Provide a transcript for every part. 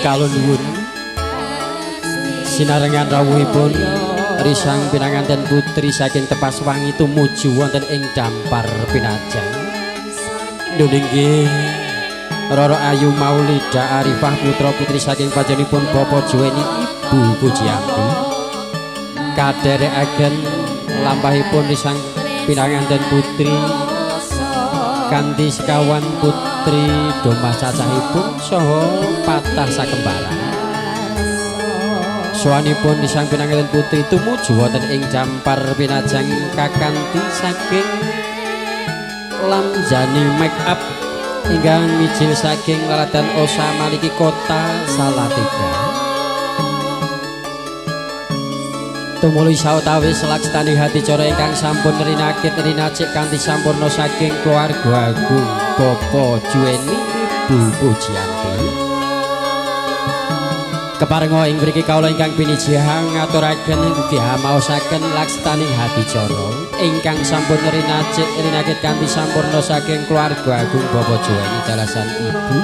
Kalun nuwun sinarengan rawuhipun risang pinanganten putri saking Tepas Wangi tumuju wonten ing dampar pinajang. Nggih Roro Ayu Maulida Arifah putra putri saking panjenenganipun Bapak Juweni Ibu Pujiyanti. Kadherekaken lampahipun risang pinanganten putri kanthi sekawan putri domah cacahipun saha patah sakembaran. Sowanipun risang pinanganten putri tumuju wonten ing dampar pinajang kakanthi saking Lamjani make up ingkang mijil saking Laladan Osa Maliki Kota Salatiga. Tumuli sawetawis laksani hati cara ingkang sampun rinakit rinacik kanthi sampurna saking keluarga agung Bapak Juweni Ibu Pujiyanti. Keparenga ing mriki kawula ingkang pinijihang ngaturaken ugi hamaosaken laksani hati cara ingkang sampun rinakit kanthi sampurna saking keluarga agung Bapak Juweni dalasan Ibu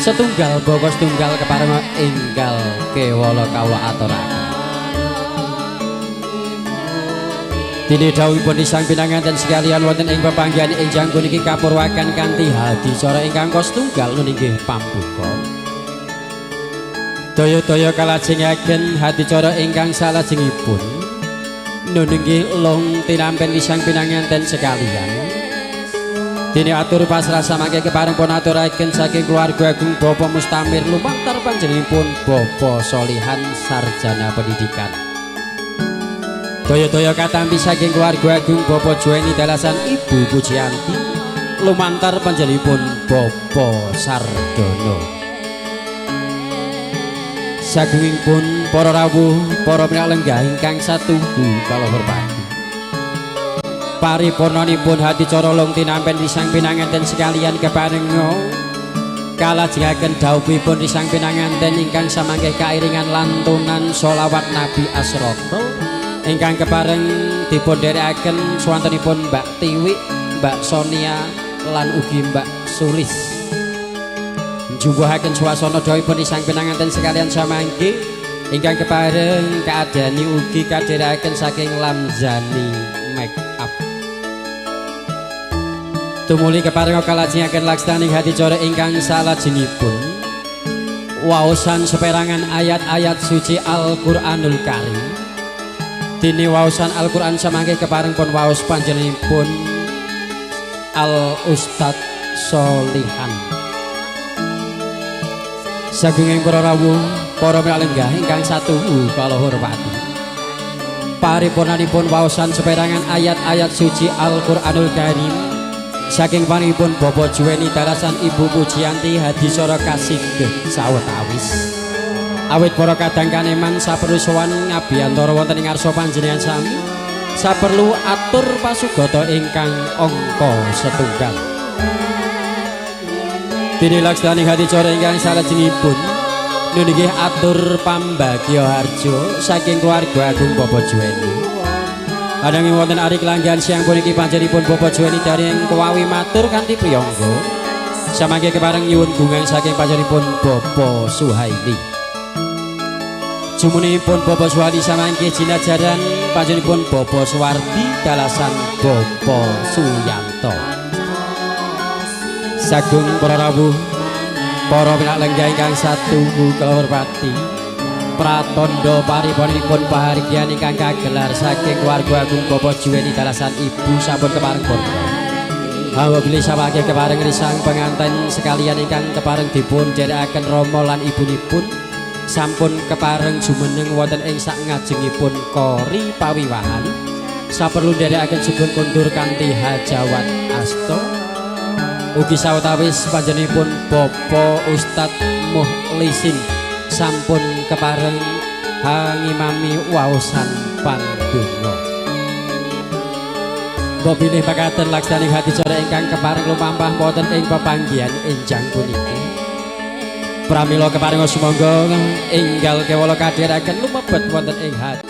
setunggal Bapak setunggal keparenga enggal kewala kawula aturaken. Dene dawuhipun risang pinanganten sekalian wonten ing pepanggihan ing jangkung niki kapurwaken kanthi hadi cara ingkang kostunggal nggih pambuka. Daya-daya kalajengaken hadi cara ingkang salajengipun nggih long tinampen risang pinanganten sekalian. Dene atur pasrah samangke kepareng pun aturaken saking keluarga agung Bapak Mustamir lumantar panjenenganipun Bapak Solihan Sarjana Pendidikan. Daya-daya katampi saking keluarga agung Bapak Juweni dalasan Ibu Pujiyanti lumantar panjenenganipun Bapak Sardono. Sagengipun para rawuh para pinalenggah ingkang satuhu kala hormati. Paripurnanipun hati cara long tinampen risang pinanganten sekalian keparenga kalajengaken dawuhipun risang pinanganten ingkang samangke kairingan lantunan sholawat Nabi Asroko ingkang kepareng dipun dherekaken swantenipun Mbak Tiwi, Mbak Sonia lan ugi Mbak Sulis. Njumbuhaken swasana dawuhipun risang pinanganten sekalian samangke ingkang kepareng kaadani ugi kadherekaken saking Lamjani make up. Tumuli kepareng kalajengaken laksani hati cara ingkang salajengipun waosan seperangan ayat-ayat suci Al-Qur'anul Karim. Dene waosan Al-Qur'an samangke kepareng pun waos panjenenganipun Al Ustad Solihan. Sagunging para rawuh para pinalenggah ingkang satuhu kala hormati. Paripurnanipun waosan seperangan ayat-ayat suci Al-Qur'anul Karim saking panipun Bapak Juweni dalasan Ibu Pujiyanti hadisara kasigeh sawetawis. Awit para kadang kaneman saperlu sowan ngabiyantara wonten ing ngarsa panjenengan sami saperlu atur pasugata ingkang angka setunggal. Dene laksani hati cara ingkang salajengipun nggih atur pambagya harja saking keluarga agung Bapak Juweni. Ananging wonten ari kelanggan siang puniki panjenenganipun Bapak Juweni dereng kewawi matur kanthi priyangga samangke kepareng nyuwun gungang saking panjenenganipun Bapak Suhaili. Jumunipun Bapak Suhaili samangke jinajaran panjenenganipun Bapak Suwardi dalasan Bapak Suyanto. Sagung para rawuh para pinalenggah ingkang satuhu kalorpati pratandha paripurnanipun pahargyan ingkang kagelar saking keluarga agung Bapak Juweni dalasan Ibu sampun kepareng purna. Hawa bilih sawake kepareng risang penganten sekalian ingkang kepareng dipun dherekaken rama lan ibunipun sampun kepareng jumeneng wonten ing sak ngajengipun kori pawiwahan saperlu dherekaken sugun kundur kanthi hajawat asta. Ugi sawetawis panjenenganipun Bapak Ustad Mukhlisin sampun kepareng ngimami waosan pandonga. Kok bilih makaten laksani hati cara ingkang kepareng lumampah wonten ing pepanggihan enjang puniki. Pramila kepareng sumangga enggal kewala kadheraken lumebet wonten ing hati.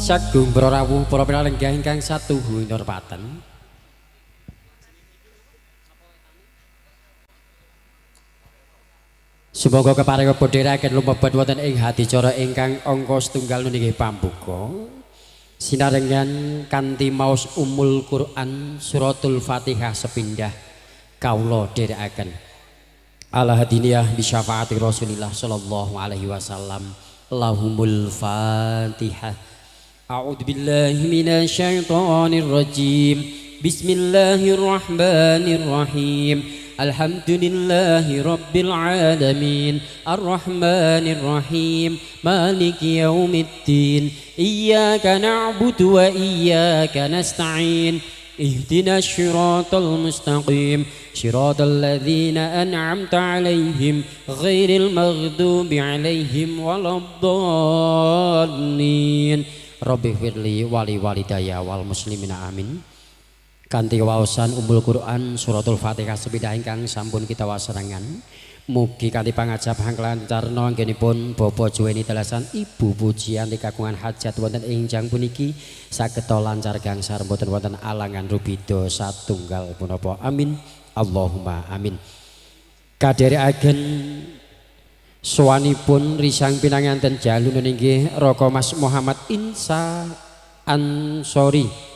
Sagung Prarawuh para pinalenggah ingkang satuhu nurpaten. Semoga keparing bodheraken lumebet wonten ing hadicara ingkang angka setunggal nggih pambuka. Sinarengan kanthi maos Ummul Quran suratul Fatihah sepindah kawula dherekaken. Ala hadiniyah bi syafaati Rasulillah sallallahu alaihi wasallam. Lahumul Fatihah. A'udzu billahi minasy syaithanir rajim. Bismillahirrahmanirrahim. Alhamdulillahi rabbil alamin. Arrahmanir rahim. Maliki yaumiddin. Iyyaka na'budu wa iyyaka nasta'in. اهدنا الصراط المستقيم صراط الذين أنعمت عليهم غير المغضوب عليهم ولا الضالين رب اغفر لي ولوالدي والمسلمين آمين. Kanthi waosan Ummul Quran suratul Fatihah sepindah ingkang sampun kita wasarangan. Mugi kanthi pangajab hangkelan carna anggenipun Bapak Juweni dalasan Ibu pujian kagungan hajat wonten injang puniki sageta lancar gangsar boten wonten alangan rubida satunggal punapa. Amin. Allahumma amin. Kadherekaken sowanipun risang pinanganten jalun inggih Raka Mas Muhammad Insa Ansori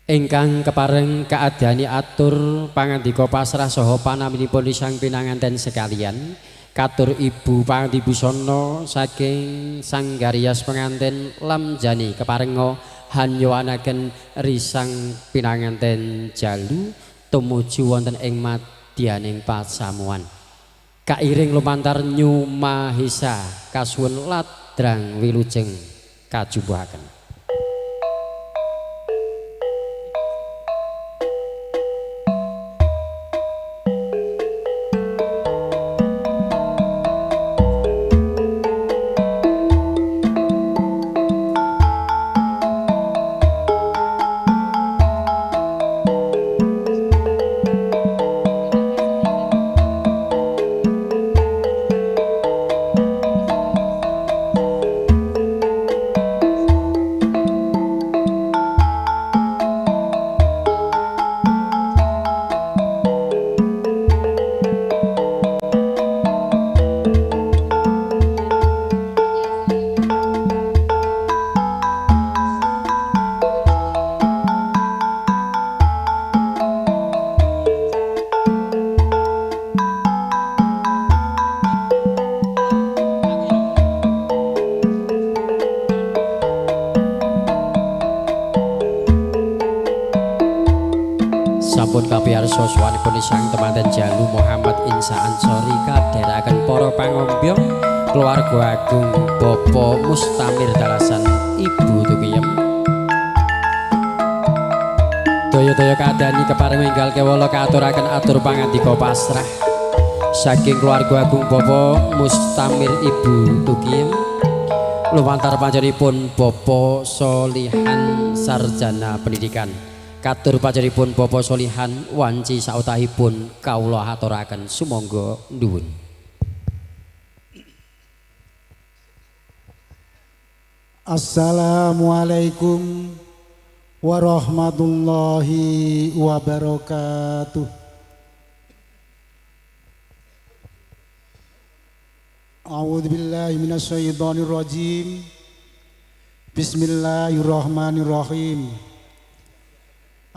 ingkang kepareng kaadani atur pangandika pasrah saha panaminipun risang pinanganten sekalian. Katur Ibu Pangandibusana saking sanggarias penganten lamjani keparenga hanyuwanaken risang pinanganten jalu tumuju wonten ing madyaning pasamuan. Kairing lumantar nyumahisa kasuwun ladrang wilujeng kajubuhaken. Soswanipun sang temanten jalu Muhammad Insa Ansori kadherekaken para pangombyong keluarga agung Bapak Mustamir dalasan Ibu Tukiyem. Daya-daya kadani kepareng enggal kewala katuraken atur pangandika pasrah saking keluarga agung Bapak Mustamir Ibu Tukiyem lumantar panjenenganipun Bapak Solihan sarjana pendidikan. Katur panjenenganipun Bapak Solihan wanci sautahipun kawula aturaken sumangga nuwun. Assalamualaikum warahmatullahi wabarakatuh. A'udzu billahi minasy syaithanir rajim. Bismillahirrahmanirrahim.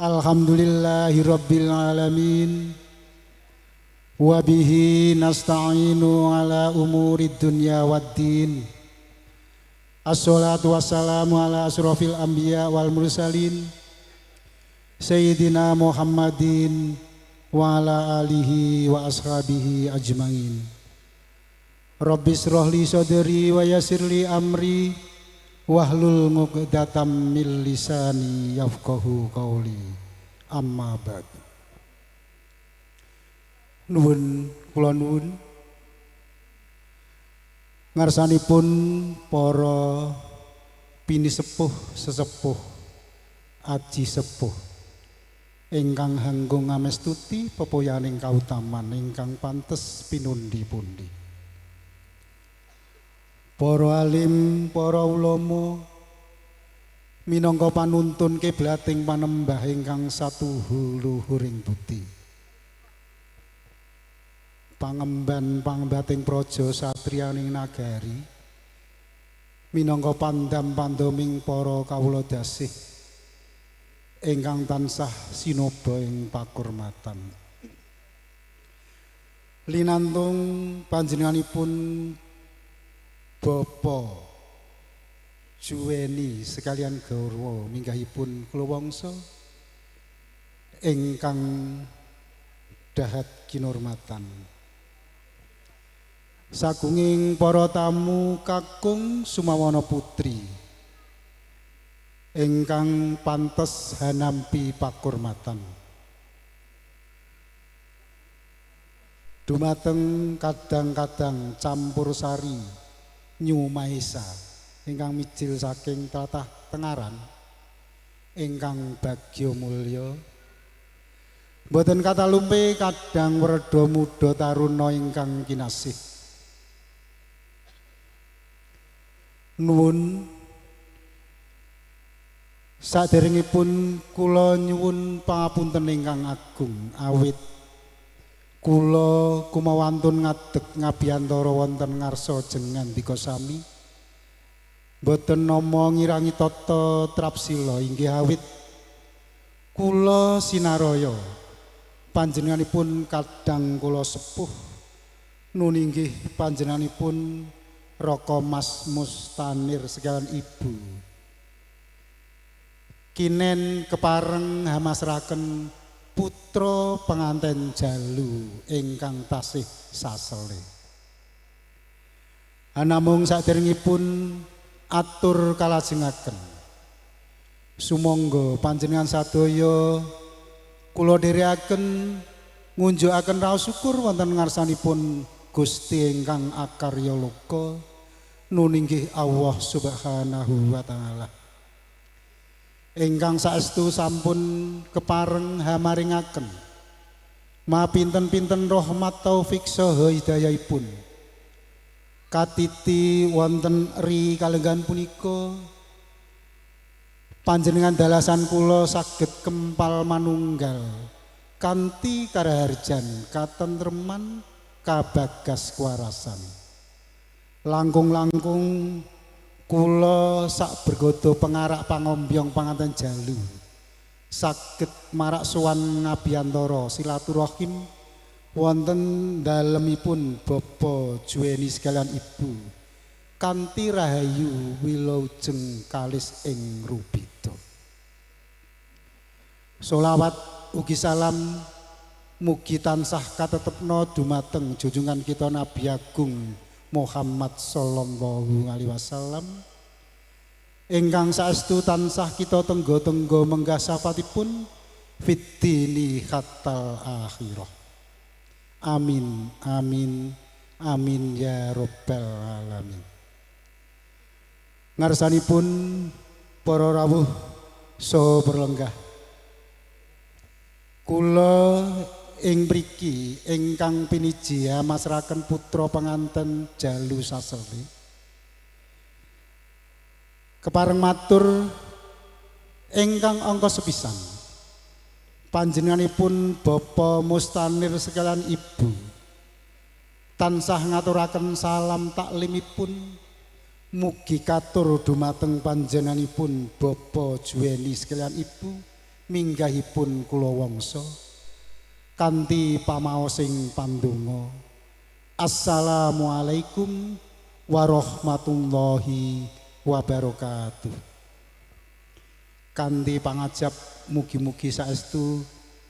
Alhamdulillahi rabbil alamin. Wa bihi nasta'inu ala umurid dunya waddin. Assalatu wassalamu ala asrofil anbiya wal mursalin Sayyidina Muhammadin wa ala alihi wa ashabihi ajmain. Rabbi shrahli sadri wa yassirli amri wahlul 'uqdatam min lisani yafqahu qawli. Amma ba'd. Nuwun kula nuwun ngarsanipun para pinisepuh sesepuh aji sepuh ingkang hanggo ngamestuti pepoyaning kautaman ingkang pantes pinundi-pundi. Para alim, para ulama, minangka panuntun kiblating panembah ingkang satuhu luhuring budi. Pangemban pangbating praja satriyaning nagari minangka pandam pandoming para kawula dasih ingkang tansah sinoba ing pakurmatan. Linantung panjenenganipun Bapa Juweni sekalian garwa minggahipun kula wangsa ingkang dahat kinurmatan. Sagunging para tamu kakung sumawana putri ingkang pantes hanampi pakurmatan. Dumateng kadang-kadang campur sari Nyu Maesa ingkang mijil saking tlatah Tengaran ingkang bagya mulya, boten katalumpe kadang werda muda taruna ingkang kinasih. Nuwun saderengipun kula nyuwun pangapunten ingkang agung awit kula kumawantun ngadeg ngabiyantara wonten ngarsa jengandika sami boten nama ngirangi tata trapsila inggih awit kula sinaraya panjenenganipun kadang kula sepuh nun inggih panjenenganipun Raka Mas Mustanir sekalian ibu kinen kepareng hamasraken putra penganten Jalu ingkang tasih sasele. Anamung saderengipun atur kalajengaken sumangga panjenengan sadaya kula dherekaken ngunjukaken raos syukur wonten ngarsanipun Gusti ingkang akarya loka nun inggih Allah Subhanahu wa taala ingkang saestu sampun kepareng hamaringaken mapinten-pinten rahmat taufik saha hidayahipun katiti wonten ri kalenggan punika panjenengan dalasan kula saged kempal manunggal kanthi karaharjan katentreman kabagas kuarasan langkung-langkung kula sak bergodo pengarak pangombyong panganten Jalu saged marak sowan ngabiyantara silaturahim wonten dalemipun Bapa Juweni sekalian ibu kanthi rahayu wilujeng kalis ing rubida. Sholawat ugi salam mugi tansah katetepna dumateng junjungan kita Nabi Agung Muhammad sallallahu alaihi wasallam ingkang saestu tansah kita tenggo-tenggo menggah syafaatipun fiddini hatal akhirah. Amin amin amin ya rabbal alamin. Ngarsanipun para rawuh saha berlenggah kula ing mriki ingkang piniji masraken putra penganten Jalu sasele kepareng matur ingkang angka sepisan panjenenganipun Bapa Mustanir sekalian ibu tansah ngaturaken salam taklimipun mugi katur dumateng panjenenganipun Bapa Juweni sekalian ibu minggahipun kula wangsa kanthi pamaosing pandonga. Assalamualaikum warahmatullahi wabarakatuh. Kanthi pangajap mugi-mugi saestu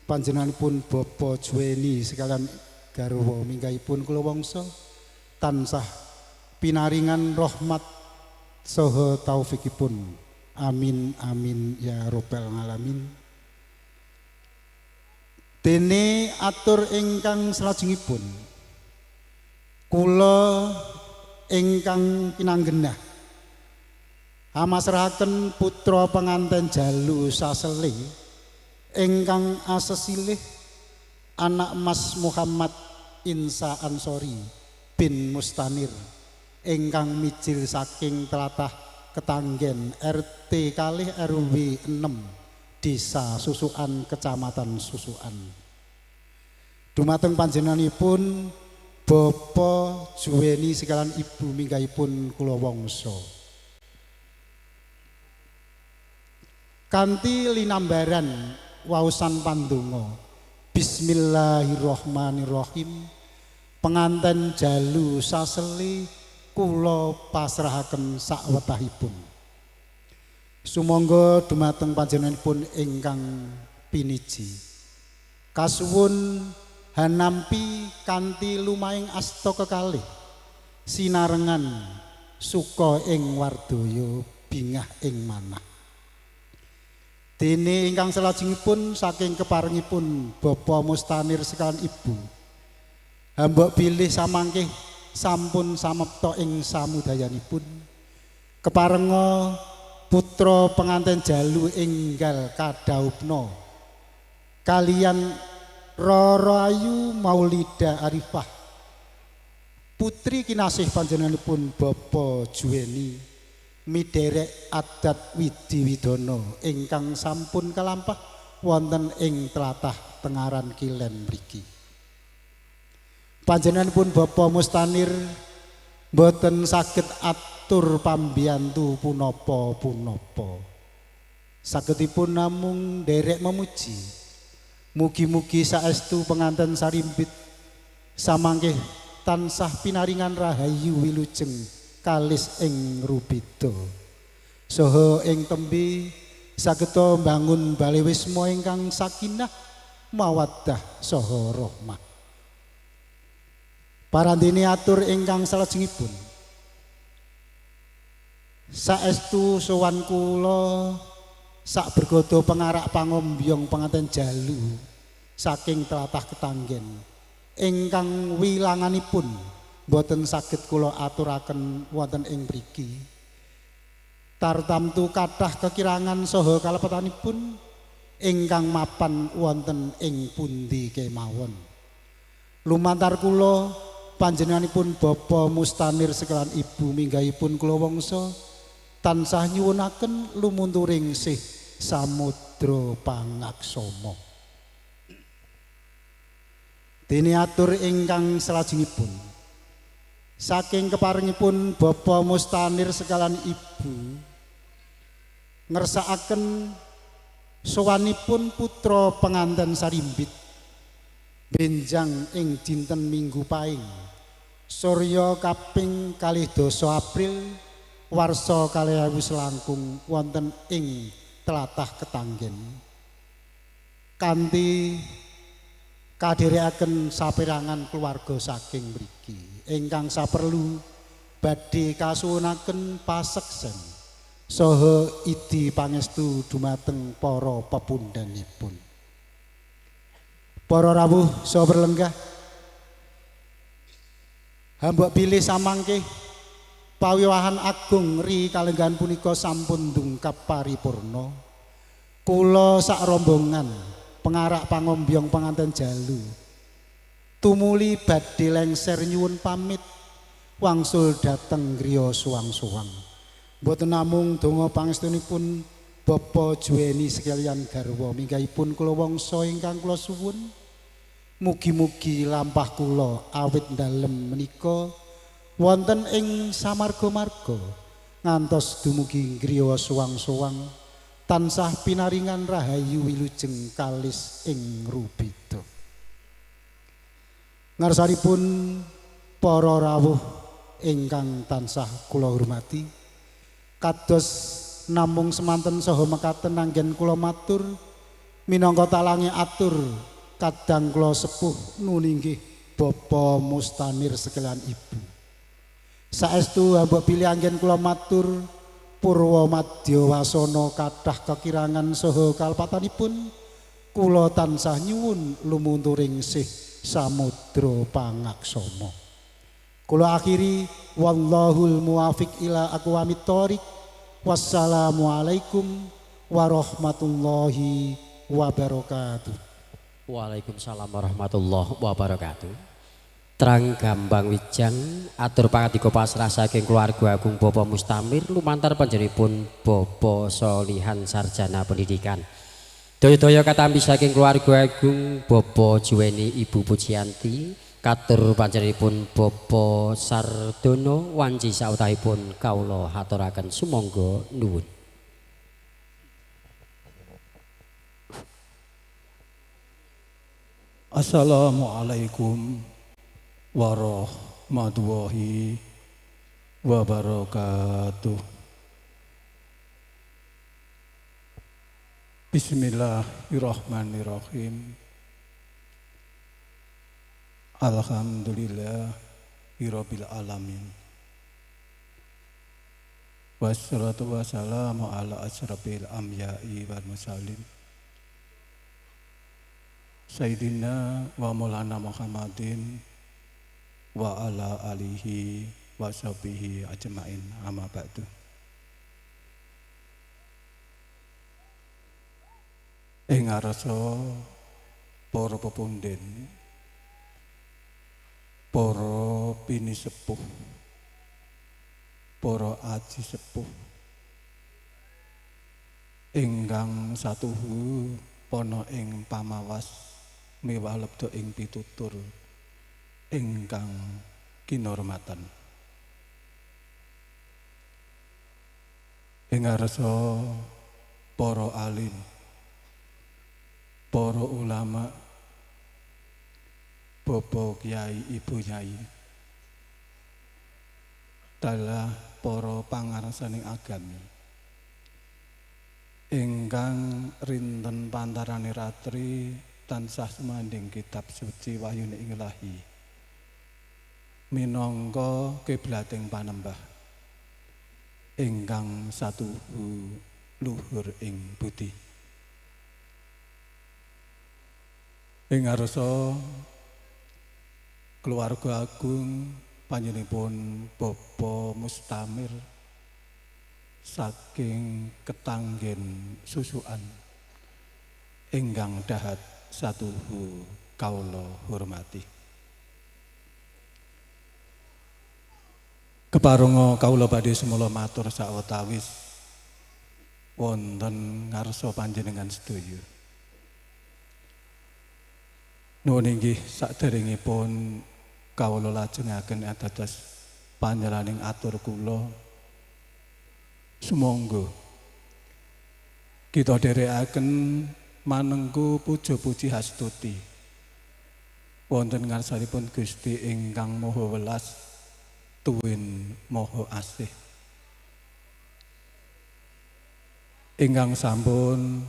panjenenganipun Bapa Juweni sekalian garwa minggahipun kula wangsa tansah pinaringan rahmat saha taufikipun. Amin amin ya rabbal alamin. Dene atur ingkang salajengipun kula ingkang kinanggenah amasrahaken putra penganten Jalu sasele ingkang asesilih anak Mas Muhammad Insa Ansori bin Mustanir ingkang mijil saking tlatah Ketanggen RT kalih RW 6 Desa Susukan Kecamatan Susukan. Dumateng panjenenganipun Bapak Juweni sekalian Ibu minggahipun kula wangsa. Kanthi linambaran waosan pandonga. Bismillahirrahmanirrahim. Penganten jalu saseli kula pasrahaken sawetahipun. Sumangga dumateng panjenenganipun ingkang piniji. Kasuwun hanampi kanthi lumaing asta kekalih sinarengan suka ing wardaya bingah ing manah. Dene ingkang salajengipun saking keparengipun Bapak Mustanir sekalian Ibu hambak bilih samangkih sampun samepta ing samudayanipun keparenga putra penganten jalu enggal kadhaupna kalian Roro Ayu Maulida Arifah putri kinasih panjenenganipun Bapak Juweni miderek adat Widiwidana ingkang sampun kalampah wonten ing tlatah Tengaran Kilen mriki. Panjenenganipun Bapak Mustanir boten saged atur pambiyantu punapa-punapa. Sagedipun namung nderek memuji. Mugi-mugi saestu penganten sarimbit samangkih tansah pinaringan rahayu wilujeng kalis ing rubida. Saha ing tembe sageta mbangun balewisma ingkang sakinah mawaddah saha rahmah. Parandene atur ingkang salajengipun. Saestu sowan kula sak bergodo pengarak pangombyong penganten jalu saking tlatah Ketanggen ingkang wilanganipun boten saged kula aturaken wonten ing mriki. Tartamtu kathah kekirangan saha kalepetanipun ingkang mapan wonten ing pundi kemawon. Lumantar kula panjenenganipun Bapak Mustanir sekalian Ibu minggahipun kula wangsa tansah nyuwunaken lumunturing sih samudra pangaksama. Dene atur ingkang salajengipun saking keparengipun Bapak Mustanir sekalian Ibu ngersakaken sowanipun putra penganten sarimbit benjang ing dinten Minggu Paing Surya kaping 12 April warsa 2000 langkung wonten ing tlatah Ketanggen kanthi kadherekaken saperangan keluarga saking mriki ingkang saperlu badhe kasuwunaken paseksen saha idi pangestu dumateng para pepundhenipun. Para rawuh saha berlenggah hambak bilih samangkih pawiwahan agung ri kalenggahan punika sampun ndungkap paripurna. Kula sak rombongan pengarak pangombyong penganten jalu tumuli badhe lengser nyuwun pamit wangsul dhateng griya suwang-suwang. Mboten namung donga pangestunipun Bapak Juweni sekalian garwa minggahipun kula wangsa ingkang kula suwun mugi-mugi lampah kula awit dalem menika wonten ing samarga-marga ngantos dumugi griya suwang-suwang tansah pinaringan rahayu wilujeng kalis ing rubida. Ngarsanipun para rawuh ingkang tansah kula hormati kados namung semanten saha mekaten anggen kula matur minangka talange atur kadang kula sepuh nuninggih Bapak Mustanir sekalian Ibu. Saestu hamba pilih anggen kula matur purwa madya wasana kathah kekirangan saha kalpatanipun kula tansah nyuwun lumunturing sih samudra pangaksama. Kula akhiri wallahul muwafiq ila aqwamit thoriq. Wassalamualaikum warahmatullahi wabarakatuh. Waalaikumsalam warahmatullahi wabarakatuh. Terang Gambang Wijang atur pangadika pasrah saking keluarga agung Bapak Mustamir lumantar panjenenganipun Bapak Solihan Sarjana Pendidikan. Daya-daya katampi saking keluarga agung Bapak Juweni Ibu Pujianti katur panjenenganipun Bapak Sardono wanci sautahipun kawula haturaken sumangga nuwun. Assalamualaikum warahmatullahi wabarakatuh. Bismillahirrahmanirrahim. Alhamdulillahirabbil alamin. Wassalatu wassalamu ala asyrafil anbiya'i wal mursalin. Sayyidina wa Maulana Muhammadin wa ala alihi wa sahbihi ajma'in amma ba'du. Ing ngarsa para pepundhen, para bini sepuh, para aji sepuh ingkang satuhu ana ing pamawas miwah lebda ing pitutur ingkang kinurmatan. Ing ngarsa para alim, para ulama, bapak kiai, ibu nyai, dalah para pangarsaning agami ingkang rinten pantarane ratri tansah sumanding kitab suci wahyune Ilahi minangka kiblating panembah ingkang satuhu luhur ing budi. Ing ngarsa keluarga agung panjenenganipun Bapak Mustamir saking Ketanggen Susukan ingkang dahat satuhu kawula hormati. Keparenga kawula badhe semula matur sawetawis wonten ngarsa panjenengan sedaya. Nuwun inggih saderengipun kawula lajengaken dados panjalaning atur kula sumangga kita dherekaken manengku puja-puji hastuti wonten ngarsanipun Gusti ingkang Maha Welas tuwin Maha Asih ingkang sampun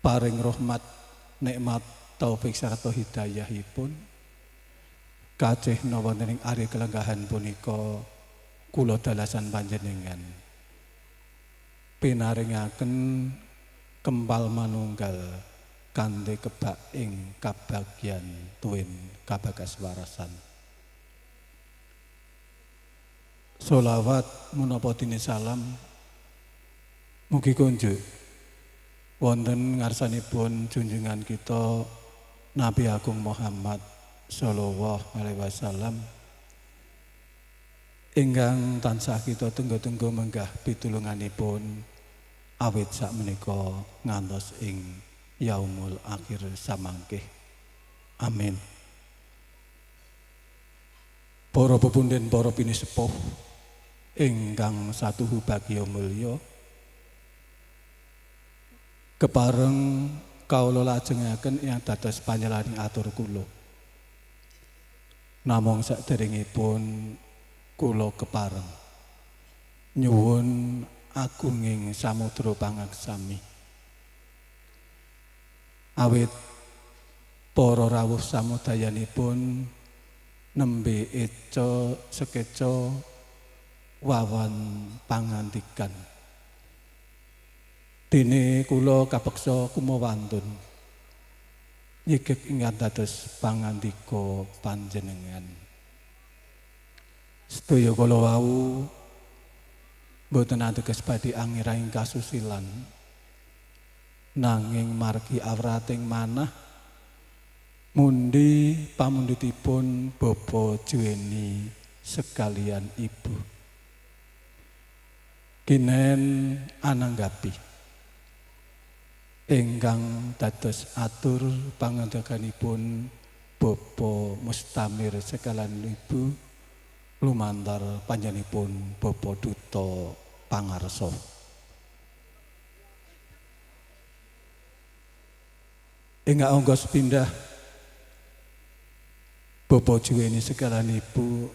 paring rahmat nikmat taufik sarta hidayahipun kajehna wonten ing ari kelenggahan punika kula dalasan panjenengan pinaringaken kempal manunggal kanthi kebak ing kabagyan tuwin kabagaswarasan. Sholawat menapa dene salam mugi kunjuk wonten ngarsanipun junjungan kita Nabi Agung Muhammad sallallahu alaihi wasallam ingkang tansah kita tenggo-tenggo menggah pitulunganipun awit sakmenika ngantos ing yaumul akhir samangkih. Amin. Para pepundhen, para pinisepuh ingkang satuhu bagya mulya, kepareng kawula lajengaken ing dados panjalaning atur kula. Namung saderengipun kula kepareng nyuwun agunging samudra pangaksami awit para rawuh samudayanipun nembe eca sekeca wawan pangandikan dene kula kapeksa kumawantun nyigek ing dados pangandika panjenengan. Sedaya kala wau boten ateges badhe angiraing kasusilan nanging margi awrating manah Mundi pamundhutipun Bapak Juweni sekalian Ibu. Kinen ananggapi ingkang dados atur pangandikanipun Bapak Mustamir sekalian Ibu lumantar panjenenganipun Bapak Duta Pangarso. Ingkang angga sepindah Bapak Juweni sekalian Ibu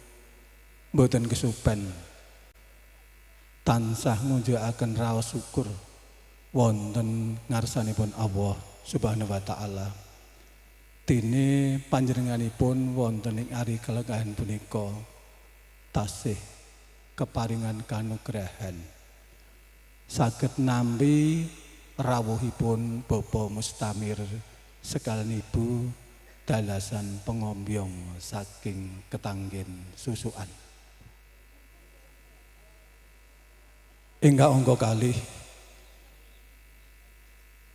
mboten kesupen tansah ngunjukaken raos syukur wonten ngarsanipun Allah Subhanahu wa taala. Dene panjenenganipun wonten ing ari kalenggahan punika tasih keparingan kanugrahan saged nampi rawuhipun Bapak Mustamir sekalian Ibu dalasan pengombyong saking ketanggen susukan. Ingkang angka kalih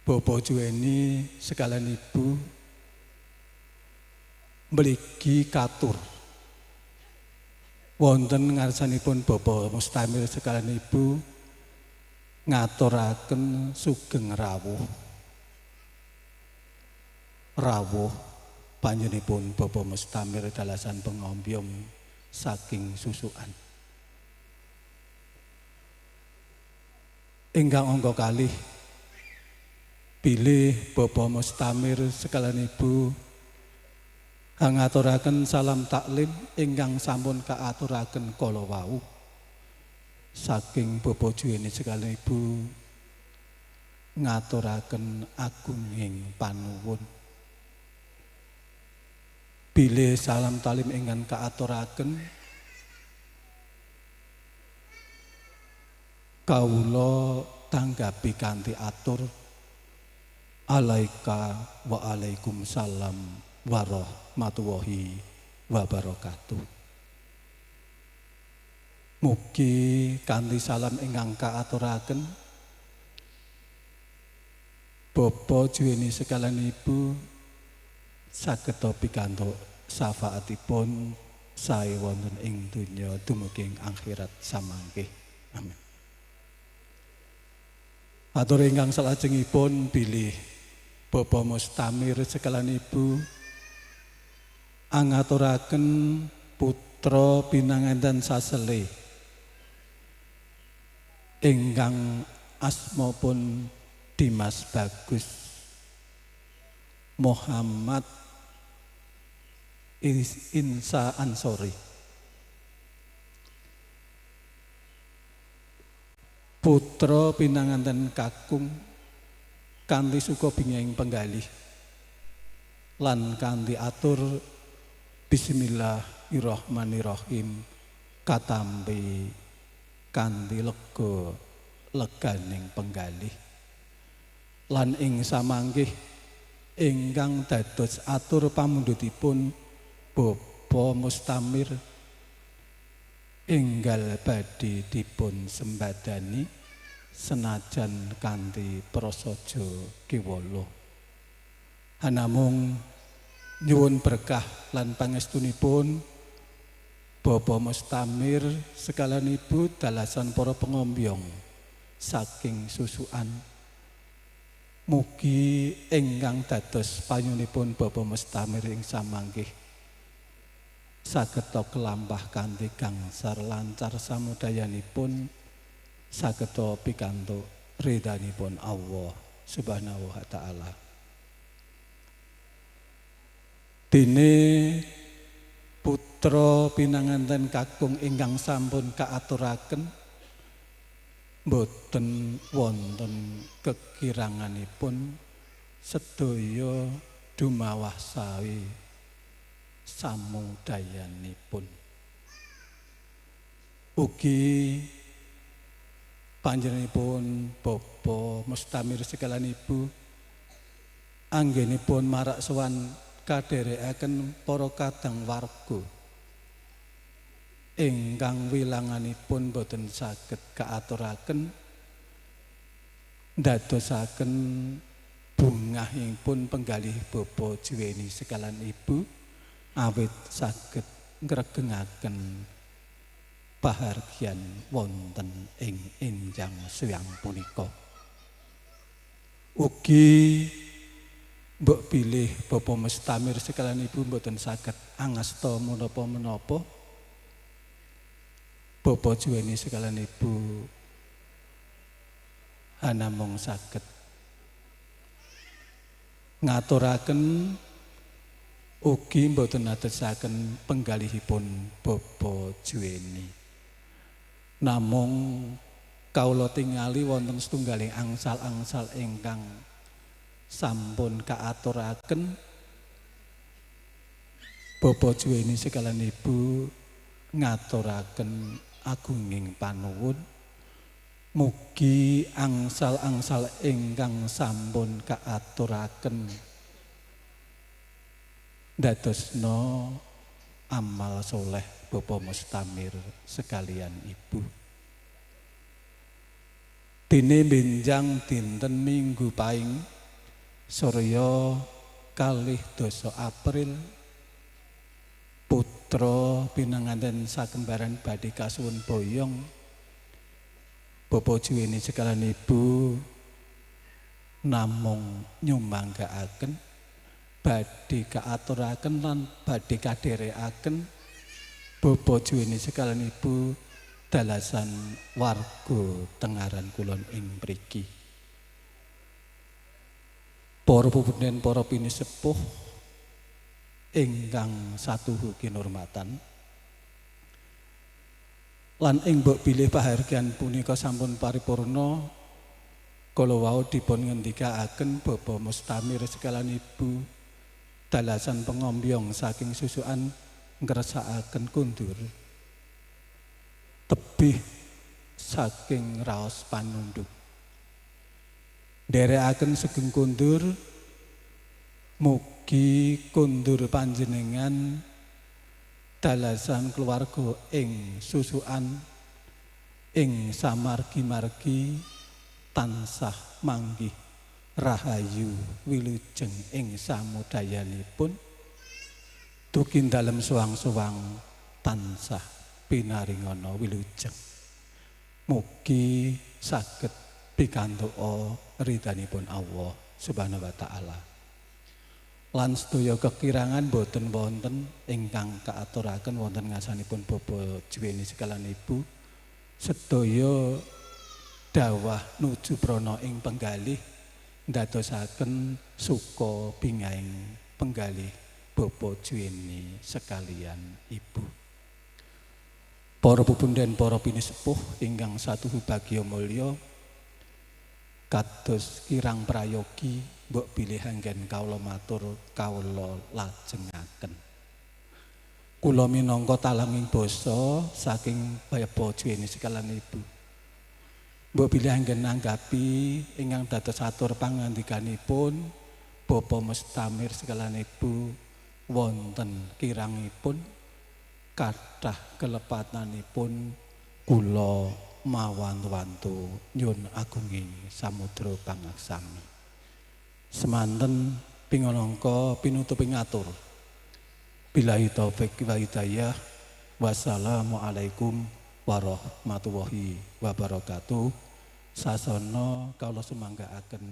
Bapak Juweni sekalian Ibu mligi katur wonten ngarsanipun Bapak Mustamir sekalian Ibu ngaturaken sugeng rawuh panjenenganipun Bapak Mustamir dalasan pengombyong saking susukan. Ingkang angka kalih bilih Bapak Mustamir sekalian Ibu ngaturaken salam taklim ingkang sampun kaaturaken kala wau saking Bapak Juweni sekalian Ibu ngaturaken agunging panuwun. Bilih salam talim ingkang kaaturaken kawula tanggapi kanthi atur alaika wa alaikumussalam warahmatullahi wabarakatuh. Mugi kanthi salam ingkang kaaturaken Bapak Juweni sekalian Ibu saged pikantuk syafaatipun sae wonten ing donya dumugi ing akhirat samangke. Amin. Atur ingkang salajengipun bilih Bapak Mustamir sekalian Ibu angaturaken putra pinanganten sasele ingkang asmapun Dimas Bagus Muhammad Insa Ansori, putra pinanganten kakung kanthi suka binging penggalih lan kanthi atur bismillahirrahmanirrahim katampi kanthi leganing penggalih lan ing samanggih ingkang dados atur pamundhutipun Bapak Mustamir enggal badhe dipun sembadani senajan kanthi prasaja kiwala. Hanamung nyuwun berkah lan pangestunipun Bapak Mustamir sekalian Ibu dalasan para pengombyong saking susukan. Mugi ingkang dados panyunipun Bapak Mustamir ing samanggih saged kelambah kanthi gangsar lancar samudayanipun saged pikantuk ridhanipun Allah Subhanahu wa taala. Dene putra pinanganten kakung ingkang sampun kaaturaken boten wonten kekiranganipun sedaya dumawah sawi samudayanipun. Ugi panjenenganipun Bapak Mustamir sekalian Ibu anggenipun marak sowan kadherekaken para kadang warga ingkang wilanganipun boten saged kaaturaken ndadosaken bungahipun penggalih Bapa Juweni sekalan Ibu awit saged ngregengaken pahargyan wonten ing enjang suyang punika. Ugi mbok bilih Bapa Mustamir sekalan Ibu mboten saged angasta menapa-menapa. Bapa Juweni sekalan Ibu namung saged ngaturaken ugi mboten atesaken penggalihipun Bapa Juweni. Namung kawula tingali wonten setunggaling angsal-angsal ingkang sampun kaaturaken. Bapa Juweni sekalan Ibu ngaturaken agunging panuwun mugi angsal-angsal ingkang sampun kaaturaken dadosna amal soleh Bapa Mustamir sekalian Ibu. Dene benjang dinten Minggu Paing Surya 12 April putra pinanganten sakembaran badhe kasuwun boyong Bapa Juweni sekalan Ibu namung nyumanggaaken badhe kaaturaken lan badhe kadherekaken Bapa Juweni sekalan Ibu dalasan warga Tengaran Kulon ing mriki. Para pupunen para pinisepuh ingkang satuhu kinurmatan lan ing mbok bilih pahargyan punika sampun paripurna kala wau dipun ngendikaaken Bapa Mustamir sekalan Ibu dalasan pengombyong saking susukan ngresakaken kundur tebih saking raos panunduk nderekaken sugeng kundur mugi kundur panjenengan dalasan keluarga ing susukan ing samargi-margi tansah manggih rahayu wilujeng ing samudayanipun dugi dalem suwang-suwang tansah pinaringana wilujeng. Mugi saged pikantuk ridhanipun Allah Subhanahu wa taala. Lan sedaya kekirangan boten wonten ingkang kaaturaken wonten ngasanipun Bapa Juweni sekalan Ibu. Sedaya dawah nuju prana ing penggalih ndadosaken suka bingahing penggalih Bapa Juweni sekalian Ibu. Para pupunden para pinisepuh ingkang satuhu bagya mulya kados kirang prayogi mbok bilih anggen kawula matur kawula lajengaken. Kula minangka talanging basa saking Bapa Juweni sekalan Ibu. Mbok bilih anggen nanggapi ingkang dados atur pangandikanipun Bapa Mustamir sekalan Ibu wonten kirangipun kathah kelepatanipun kula mawantu-wantu nyun agunging samudra pangaksami. Semanten pinganangka pinutuping atur. Billahi taufik wa hidayah. Wassalamualaikum warahmatullahi wabarakatuh. Sasana kawula sumanggaaken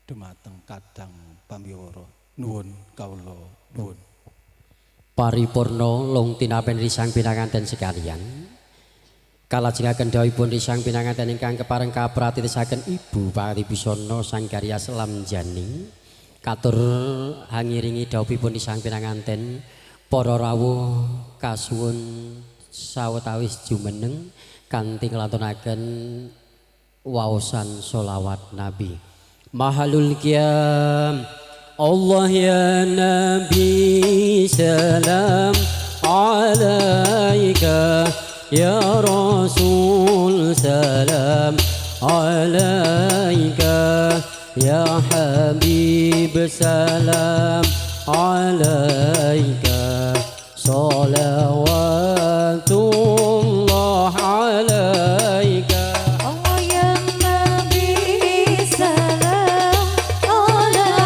dumateng kadang pambiwara. Nuwun kawula nuwun. Paripurna long tinapen risang pinanganten sekalian. Kalajengaken dawuhipun risang pinanganten ingkang kepareng kapratitasaken Ibu Paribusana Sangkarya Selam Janing. Katur hangiringi dawuhipun risang pinanganten para rawuh kasuwun sawetawis jumeneng kanthi nglantunaken waosan sholawat Nabi. Mahalul qiyam Allah ya Nabi salam alaika ya Rasul salam alaika ya Habib salam alaika salawatullah alaika Allah ya Nabi salam alaika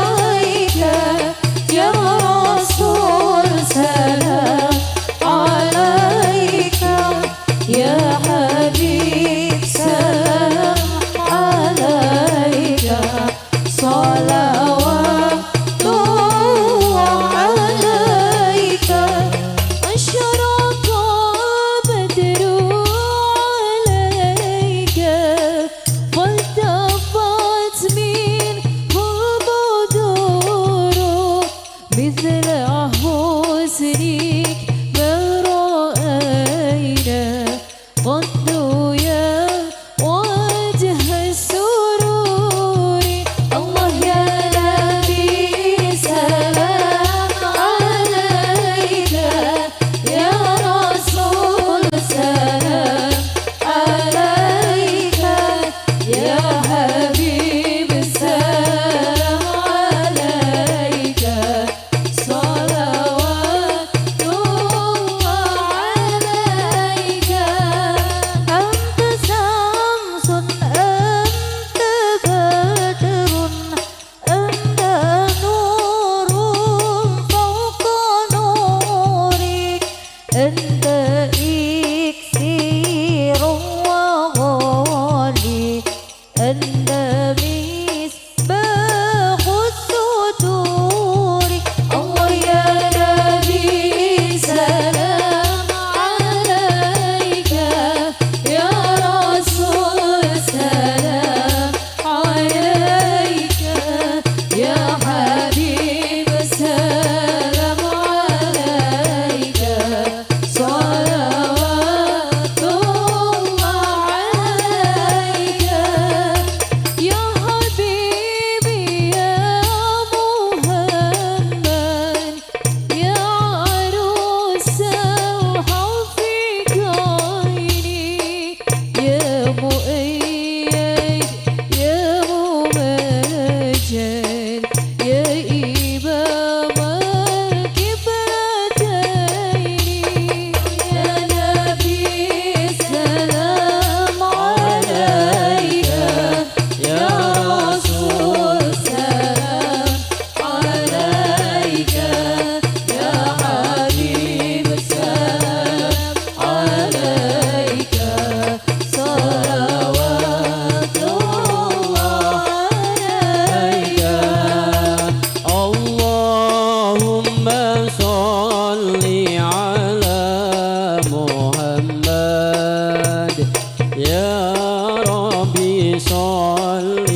صل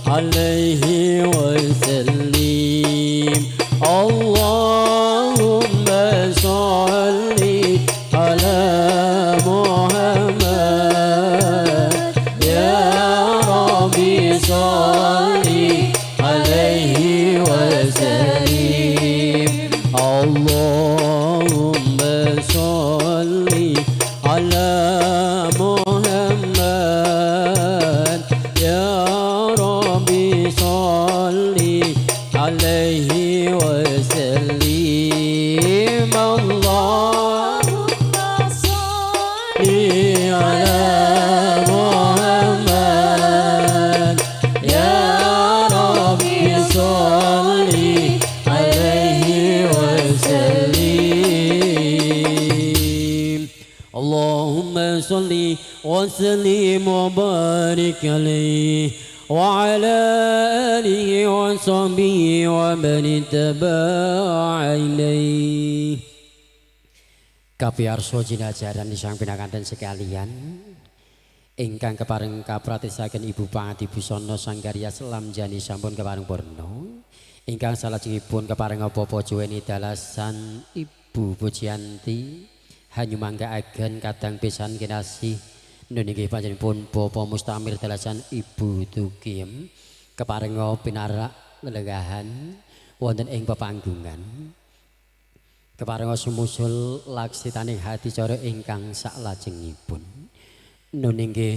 عليه وسلم اللهم صل على محمد يا ربي صل عليه وسلم اللهم صل على محمد يا ربي صل عليه وسلم اللهم صل على محمد يا ربي صل عليه وسلم اللهم صل وسلم وبارك عليه وعلى آله وصحبه ومن اتبع إليه. Kapiarso jinajaran disang pinakanten sekalian ingkang kepareng kapratisaken Ibu Pangati Busono Sanggarya Selam Jani sampun kepareng purna ingkang salajengipun kepareng apa-apa juweni dalasan Ibu Pujiyanti hanyumanggaaken kadang pisan kinasih nunggih panjenenganipun Bapak Mustamir dalasan Ibu Tukiem kepareng pinarak lelenggahan wonten ing pepanggungan keparenga sumusul laksitaning hati cara ingkang saklajengipun nun inggih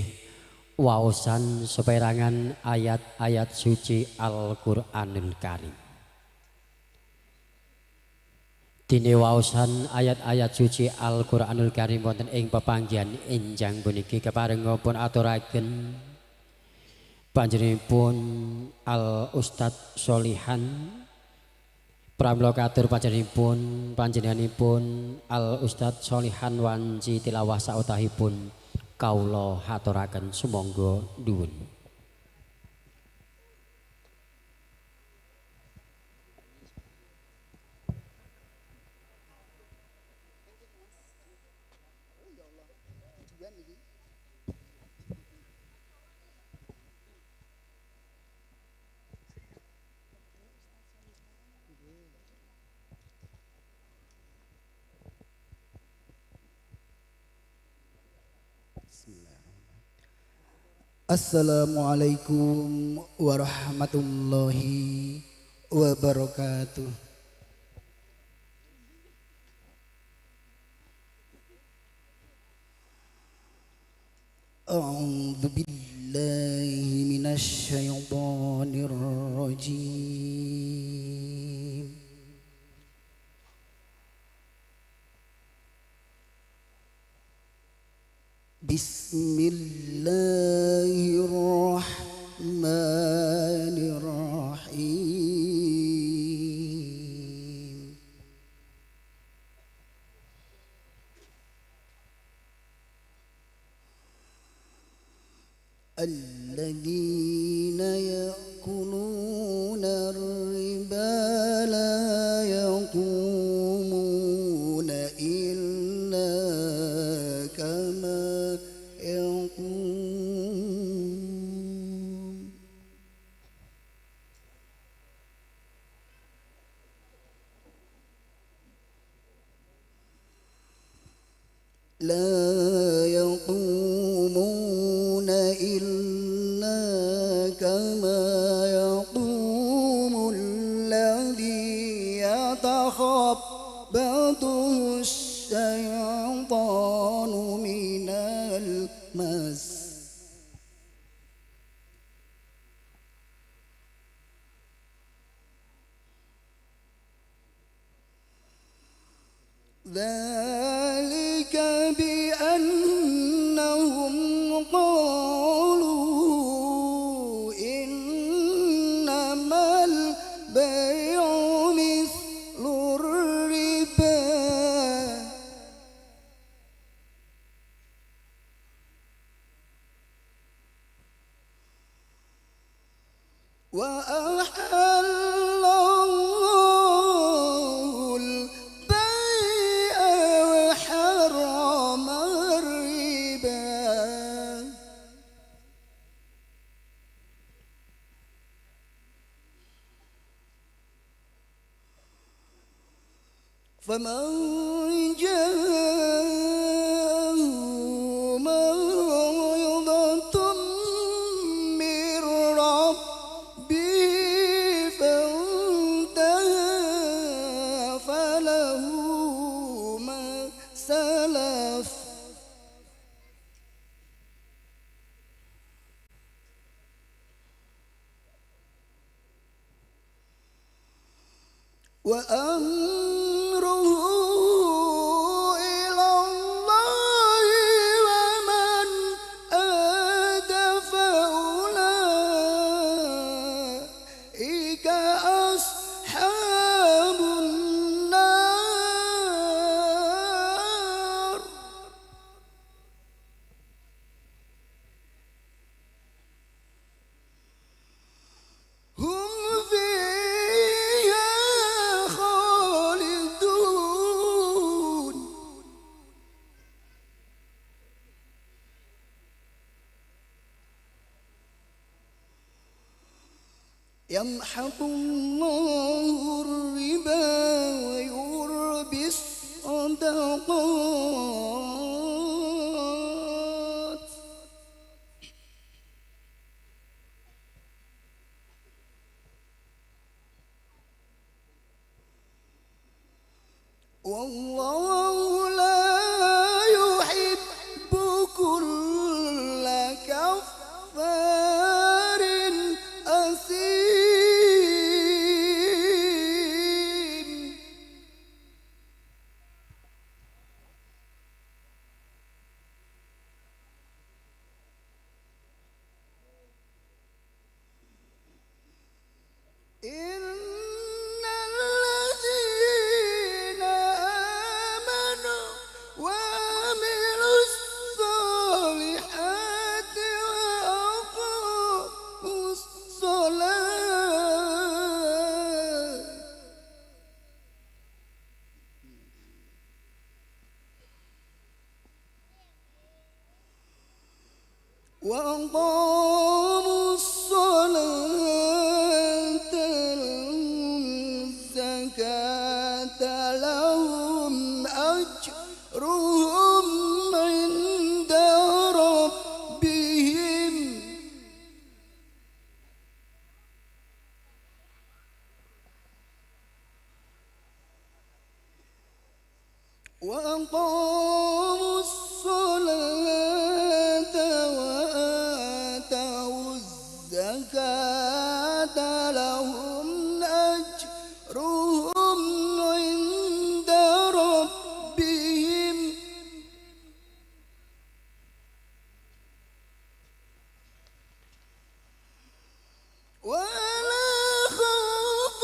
waosan seperangan ayat-ayat suci Al-Qur'anul Karim. Dene waosan ayat-ayat suci Al-Qur'anul Karim wonten ing pepanggihan enjang puniki keparenga pun aturaken panjenenganipun Al Ustadz Solihan pramila katur panjenenganipun Al Ustadz Solihan wanci tilawah sautahipun kaula haturaken sumangga nuwun. Assalamualaikum warahmatullahi wabarakatuh. A'udzu billahi minasy syaithanir rajim. Bismillahirrahmanirrahim. Alladzina ya'kuluna ar-riba la yaqumuna illa kama لا يقومون إلا كما يقوم الذي يتخبطه الشيطان من المس. ذلك بأنهم قالوا إنما البيع مثل الربا وأحل فمن جاءه موعظة من ربه فانتهى فله ما سلف وأمره إلى الله ومن آد فأولئك أصحاب النار هم فيها خالدون يمحق الله الربا ويربي الصدقات والله لا يحب كل كفار أثيم إن الذين آمنوا وعملوا الصالحات وأقاموا الصلاة وأقاموا الصلاة والزكاة لهم أجرهم عند ربهم وأقاموا الصلاة وآتوا الزكاة لهم أجرهم عند ربهم ولا خوف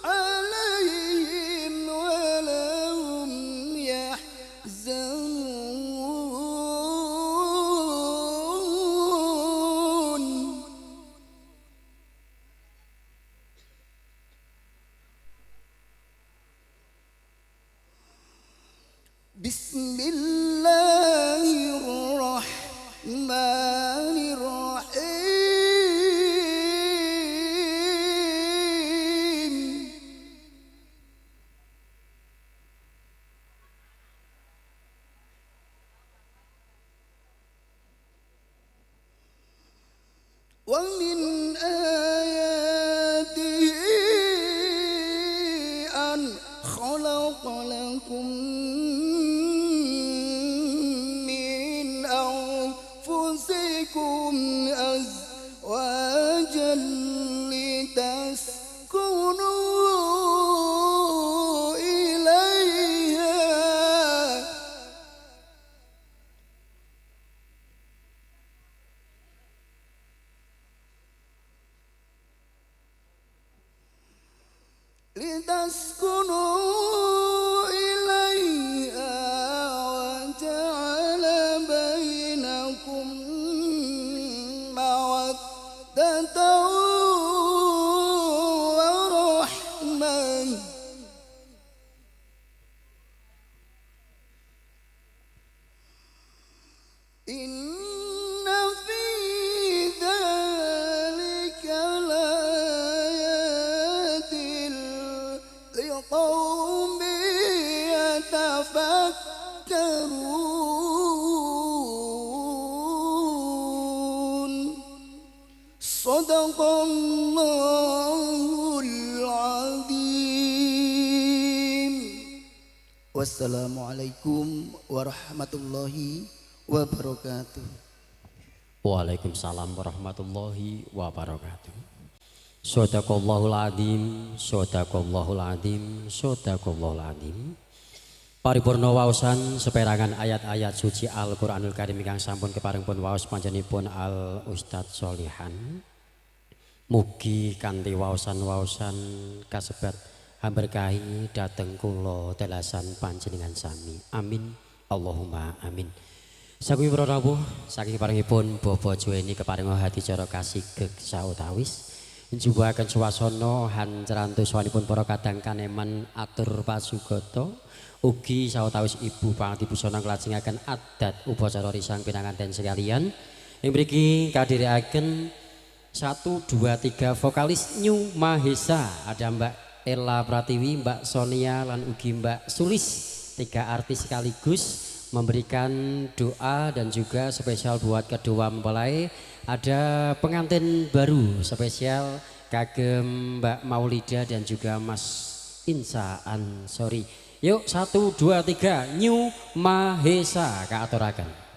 عليهم ولا هم يحزنون بسم الله الرحمن الرحيم ومن آياته أن خلق لكم من أنفسكم أزواجا لتسكنوا إليها وجعل بينكم مودة ورحمة إن في ذلك لآيات لقوم Sadaqallahul azim. Wassalamualaikum warahmatullahi wabarakatuh. Waalaikumsalam warahmatullahi wabarakatuh. Sadaqallahul adzim, sadaqallahul adzim, sadaqallahul adzim. Paripurna waosan seperangan ayat-ayat suci Al-Qur'anul Karim ingkang sampun keparengipun waos panjenenganipun Al Ustadz Sholihan. Mugi kanthi waosan-waosan kasebat hamberkahi dhateng kula dalasan panjenengan sami. Amin. Allahumma amin. Saking para rawuh saking paringipun Bapak Juweni keparinga hati cara kasih sautawis njubahaken swasana hancrantu sawanipun para kadang kaneman atur pasugata. Ugi sawetawis ibu pangati busana nglajengaken adat upacara risang pinanganten sekalian. Ing mriki kadherekaken 1 2 3 vokalis New Mahesa, ada Mbak Ella Pratiwi, Mbak Sonia lan ugi Mbak Sulis. 3 artis sekaligus memberikan doa dan juga spesial buat kedua mempelai. Ada pengantin baru spesial kagem Mbak Maulida dan juga Mas Insa Ansori. Yuk 1 2 3 New Mahesa kaaturaken.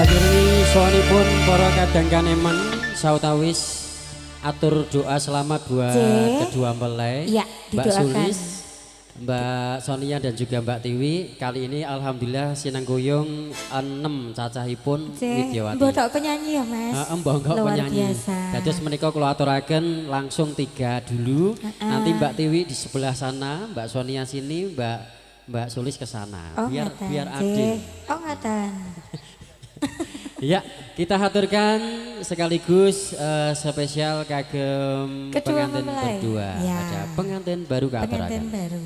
Akhirnya sawanipun para kadang kaneman sautawis atur doa selamat buat kedua mempelai, ya, Mbak Sulis, Mbak Sonia dan juga Mbak Tiwi. Kali ini alhamdulillah sinanggoyong 6 cacahipun Widyawati. Mbok penyanyi ya Mas. Mbok Luar penyanyi. biasa. Dados menika kula aturaken langsung 3 dulu. Nanti Mbak Tiwi di sebelah sana, Mbak Sonia sini, Mbak Sulis ke sana. Oh, biar adil. Oh ngaten. Ya, kita haturkan sekaligus spesial kagem Kedua pengantin mempelai. berdua. Ya. Ada pengantin baru Pengantin kaaturaken. baru.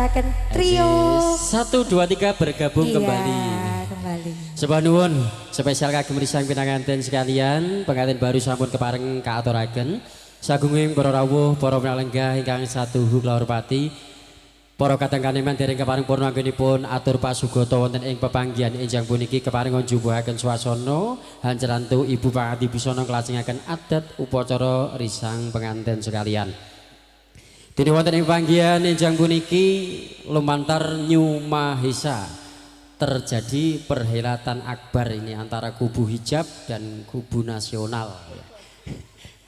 aturaken trio. 1 2 3 bergabung Iya, kembali. kembali. Sebuah nuwun spesial kagem risang pinanganten sekalian, pengantin baru sampun kepareng kaaturaken. Sagunging para rawuh, para pinalenggah ingkang satuhu kula hormati. Para kadang kaneman dereng kepareng purna anggenipun atur pasugata wonten ing pepanggihan enjang puniki kepareng njumbuhaken swasana hancerantu Ibu Pangati Busana nglajengaken adat upacara risang pengantin sekalian. Dene wonten ing panggihan enjang puniki lumantar New Mahesa terjadi perhelatan akbar ini antara kubu hijab dan kubu nasional.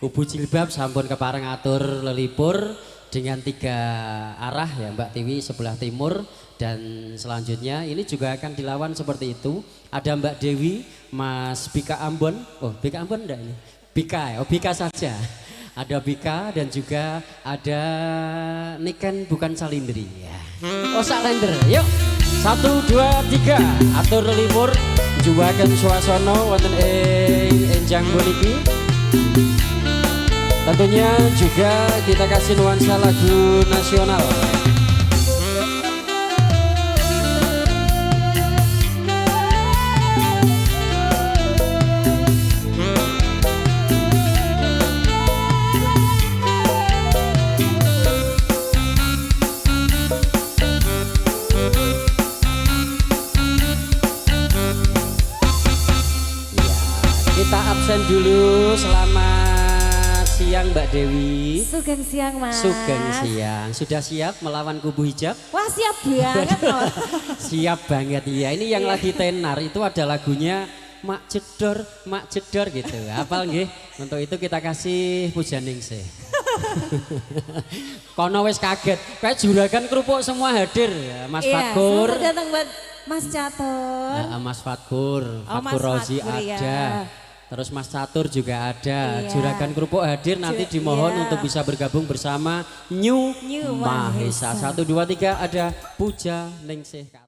Kubu jilbab sampun kepareng atur lelipur dengan 3 arah ya Mbak Tiwi, sebelah timur, dan selanjutnya ini juga akan dilawan seperti itu. Ada Mbak Dewi, Mas Bika Ambon. Oh, Bika Ambon enggak ini? Bika ya, oh Bika saja. Ada Bika dan juga ada Niken bukan Salindri ya. Oh Salender. Yuk. 1 2 3 atur lelipur juwaken swasana wonten ing enjang puniki. Tentunya juga kita kasih nuansa lagu nasional. Kita absen dulu. Selamat siang Mbak Dewi. Sugeng siang Mas. Sugeng siang. Sudah siap melawan kubu hijab? Wah siap banget loh. Siap banget ya. Ini yang lagi tenar itu ada lagunya Mak Jedor gitu. Hafal nggih? Untuk itu kita kasih puja ningsih. Kono wis kaget. Kayak juragan kerupuk semua hadir ya. Mas Fatkur. Selamat datang buat Mas Catur. Nah, Mas Fatkur, Fatkur Mas Rozi Fatkur, ada. ya. Terus Mas Catur juga ada. Iya. Juragan kerupuk hadir, nanti dimohon iya. untuk bisa bergabung bersama New New Mahesa. Mahesa. 1 2 3 ada puja ningsih.